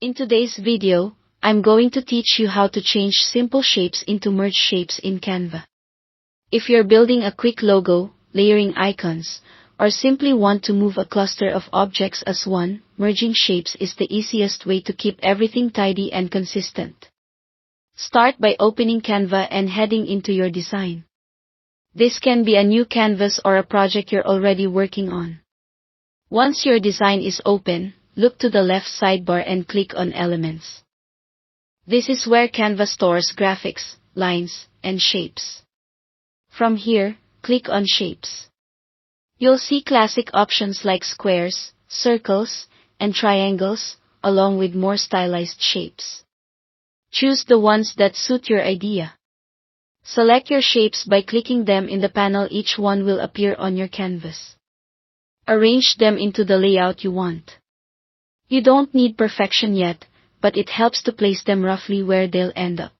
In today's video, I'm going to teach you how to change simple shapes into merge shapes in Canva. If you're building a quick logo, layering icons, or simply want to move a cluster of objects as one, merging shapes is the easiest way to keep everything tidy and consistent. Start by opening Canva and heading into your design. This can be a new canvas or a project you're already working on. Once your design is open, look to the left sidebar and click on Elements. This is where Canva stores graphics, lines, and shapes. From here, click on Shapes. You'll see classic options like squares, circles, and triangles, along with more stylized shapes. Choose the ones that suit your idea. Select your shapes by clicking them in the panel. Each one will appear on your canvas. Arrange them into the layout you want. You don't need perfection yet, but it helps to place them roughly where they'll end up.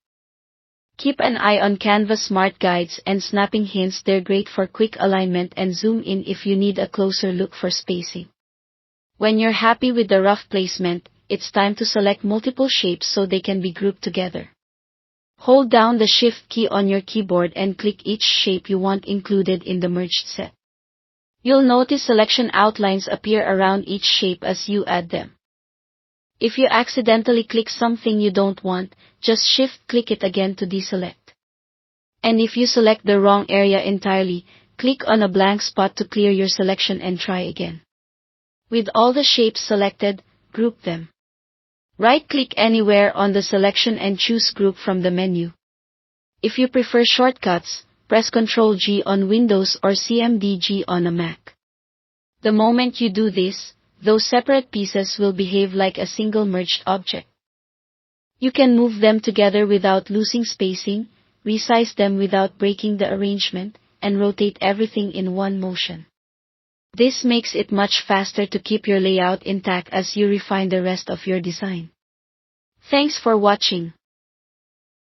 Keep an eye on Canva Smart Guides and snapping hints. They're great for quick alignment and zoom in if you need a closer look for spacing. When you're happy with the rough placement, it's time to select multiple shapes so they can be grouped together. Hold down the Shift key on your keyboard and click each shape you want included in the merged set. You'll notice selection outlines appear around each shape as you add them. If you accidentally click something you don't want, just Shift-click it again to deselect. And if you select the wrong area entirely, click on a blank spot to clear your selection and try again. With all the shapes selected, group them. Right-click anywhere on the selection and choose Group from the menu. If you prefer shortcuts, press Ctrl-G on Windows or Cmd-G on a Mac. The moment you do this, those separate pieces will behave like a single merged object. You can move them together without losing spacing, resize them without breaking the arrangement, and rotate everything in one motion. This makes it much faster to keep your layout intact as you refine the rest of your design. Thanks for watching.